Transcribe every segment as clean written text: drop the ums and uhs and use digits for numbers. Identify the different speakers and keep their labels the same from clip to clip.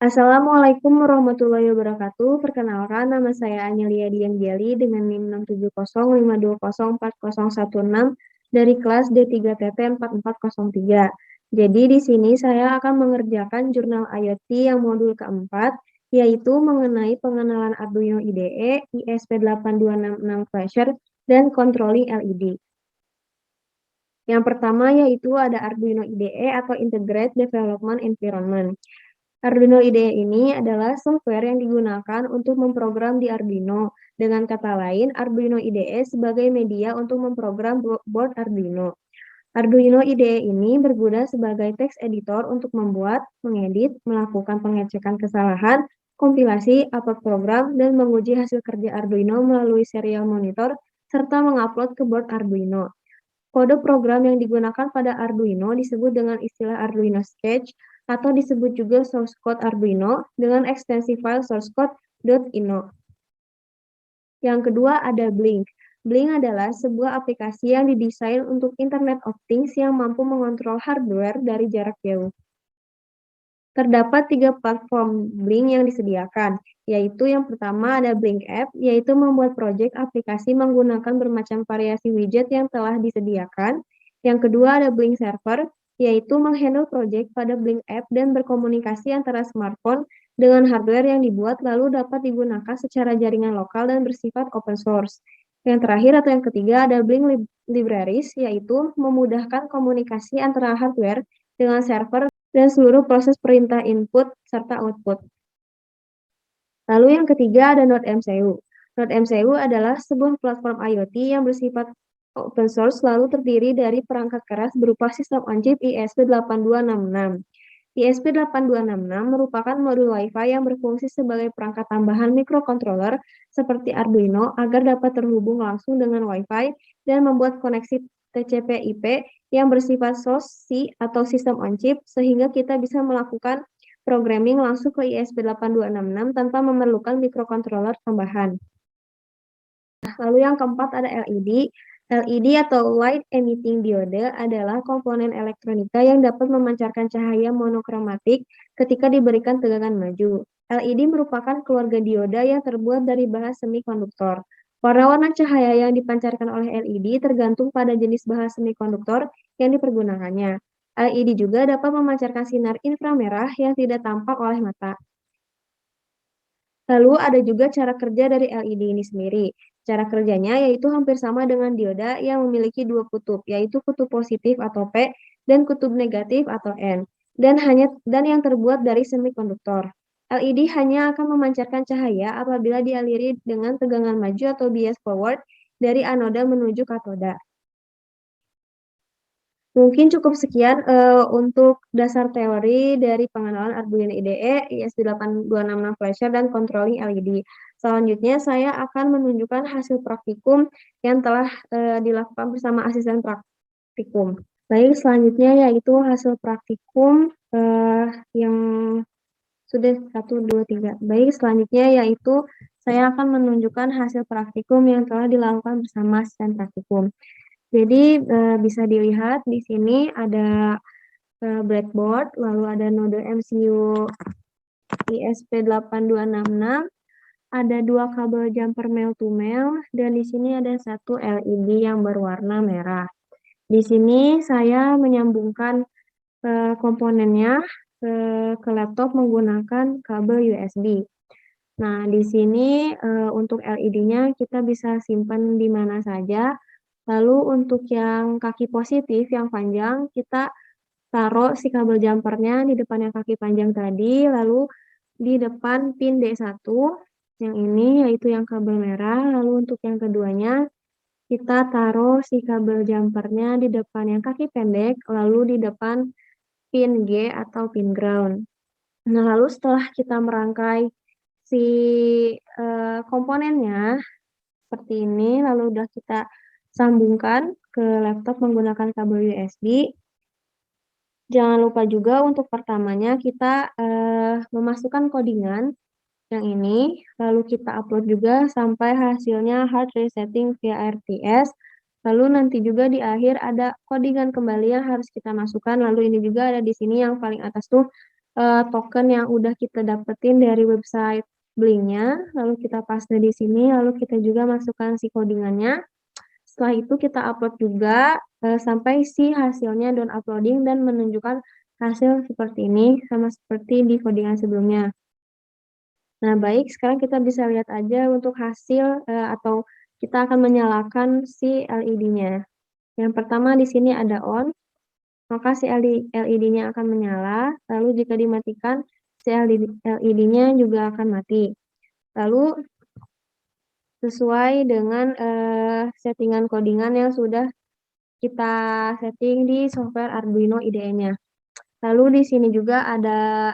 Speaker 1: Assalamualaikum warahmatullahi wabarakatuh. Perkenalkan, nama saya Anelia Dianggeli dengan NIM 67052040016 dari kelas D3TT 4403. Jadi di sini saya akan mengerjakan jurnal IoT yang modul keempat, yaitu mengenai pengenalan Arduino IDE, ISP8266 Flasher, dan controlling LED. Yang pertama yaitu ada Arduino IDE atau Integrated Development Environment. Arduino IDE ini adalah software yang digunakan untuk memprogram di Arduino. Dengan kata lain, Arduino IDE sebagai media untuk memprogram board Arduino. Arduino IDE ini berguna sebagai text editor untuk membuat, mengedit, melakukan pengecekan kesalahan, kompilasi, upload program, dan menguji hasil kerja Arduino melalui serial monitor, serta mengupload ke board Arduino. Kode program yang digunakan pada Arduino disebut dengan istilah Arduino Sketch atau disebut juga source code Arduino dengan ekstensi file sourcecode.ino. Yang kedua ada Blink. Blink adalah sebuah aplikasi yang didesain untuk Internet of Things yang mampu mengontrol hardware dari jarak jauh. Terdapat 3 platform Blink yang disediakan, yaitu yang pertama ada Blink App, yaitu membuat proyek aplikasi menggunakan bermacam variasi widget yang telah disediakan. Yang kedua ada Blink Server, yaitu menghandle proyek pada Blink App dan berkomunikasi antara smartphone dengan hardware yang dibuat lalu dapat digunakan secara jaringan lokal dan bersifat open source. Yang terakhir atau yang ketiga ada Blink Libraries, yaitu memudahkan komunikasi antara hardware dengan server dan seluruh proses perintah input serta output. Lalu yang ketiga ada NodeMCU. NodeMCU adalah sebuah platform IoT yang bersifat open source lalu terdiri dari perangkat keras berupa sistem on-chip ISP8266. ISP8266 merupakan modul Wi-Fi yang berfungsi sebagai perangkat tambahan microcontroller seperti Arduino agar dapat terhubung langsung dengan Wi-Fi dan membuat koneksi TCP/IP yang bersifat SOSI atau sistem on chip sehingga kita bisa melakukan programming langsung ke ISP8266 tanpa memerlukan microcontroller tambahan. Lalu yang keempat ada LED. LED atau Light Emitting Diode adalah komponen elektronika yang dapat memancarkan cahaya monokromatik ketika diberikan tegangan maju. LED merupakan keluarga dioda yang terbuat dari bahan semikonduktor. Warna-warna cahaya yang dipancarkan oleh LED tergantung pada jenis bahan semikonduktor yang dipergunakannya. LED juga dapat memancarkan sinar inframerah yang tidak tampak oleh mata. Lalu ada juga cara kerja dari LED ini sendiri. Cara kerjanya yaitu hampir sama dengan dioda yang memiliki dua kutub, yaitu kutub positif atau P dan kutub negatif atau N, dan yang terbuat dari semikonduktor. LED hanya akan memancarkan cahaya apabila dialiri dengan tegangan maju atau bias forward dari anoda menuju katoda. Mungkin cukup sekian untuk dasar teori dari pengenalan Arduino IDE, ISP8266 Flasher, dan controlling LED. Selanjutnya saya akan menunjukkan hasil praktikum yang telah dilakukan bersama asisten praktikum. Baik, selanjutnya yaitu hasil praktikum yang sudah 1, 2, 3. Baik, selanjutnya yaitu saya akan menunjukkan hasil praktikum yang telah dilakukan bersama asisten praktikum. Jadi bisa dilihat di sini ada breadboard, lalu ada node MCU ISP8266, ada 2 kabel jumper male to male, dan di sini ada 1 LED yang berwarna merah. Di sini saya menyambungkan komponennya ke laptop menggunakan kabel USB. Nah, di sini untuk LED-nya kita bisa simpan di mana saja. Lalu untuk yang kaki positif yang panjang, kita taruh si kabel jumpernya di depan yang kaki panjang tadi, lalu di depan pin D1 yang ini yaitu yang kabel merah, lalu untuk yang keduanya kita taruh si kabel jumpernya di depan yang kaki pendek, lalu di depan pin G atau pin ground. Nah, lalu setelah kita merangkai si komponennya seperti ini, lalu udah kita sambungkan ke laptop menggunakan kabel USB. Jangan lupa juga untuk pertamanya kita memasukkan codingan yang ini, lalu kita upload juga sampai hasilnya hard resetting via RTS. Lalu nanti juga di akhir ada codingan kembali yang harus kita masukkan. Lalu ini juga ada di sini yang paling atas tuh token yang udah kita dapetin dari website Blink-nya, lalu kita paste di sini, lalu kita juga masukkan si codingannya. Setelah itu kita upload juga, sampai si hasilnya down uploading dan menunjukkan hasil seperti ini, sama seperti di codingan sebelumnya. Nah, baik, sekarang kita bisa lihat aja untuk hasil, atau kita akan menyalakan si LED-nya. Yang pertama di sini ada on, maka si LED-nya akan menyala, lalu jika dimatikan, si LED-nya juga akan mati. Lalu sesuai dengan, settingan codingan yang sudah kita setting di software Arduino IDE-nya. Lalu di sini juga ada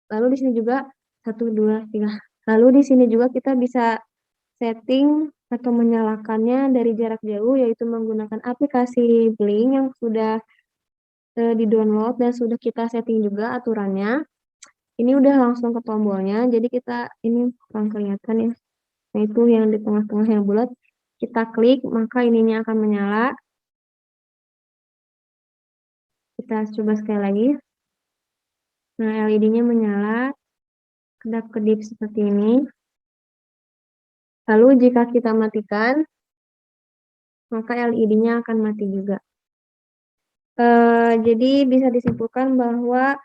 Speaker 1: Lalu di sini juga 1, 2, 3. Lalu di sini juga kita bisa setting atau menyalakannya dari jarak jauh, yaitu menggunakan aplikasi Blink yang sudah, di-download dan sudah kita setting juga aturannya. Ini udah langsung ke tombolnya, jadi kita ini kurang kelihatan ya. Nah, itu yang di tengah-tengah yang bulat, kita klik maka ininya akan menyala. Kita coba sekali lagi. Nah, LED-nya menyala, kedap-kedip seperti ini. Lalu jika kita matikan, maka LED-nya akan mati juga. Jadi bisa disimpulkan bahwa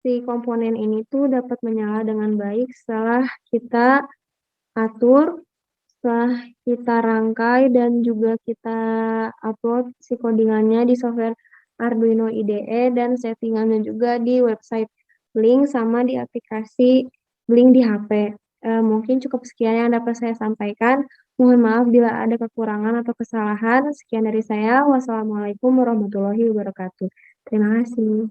Speaker 1: si komponen ini tuh dapat menyala dengan baik setelah kita atur, setelah kita rangkai dan juga kita upload si codingannya di software Arduino IDE dan settingannya juga di website Blink sama di aplikasi Blink di HP. Mungkin cukup sekian yang dapat saya sampaikan. Mohon maaf bila ada kekurangan atau kesalahan. Sekian dari saya. Wassalamualaikum warahmatullahi wabarakatuh. Terima kasih.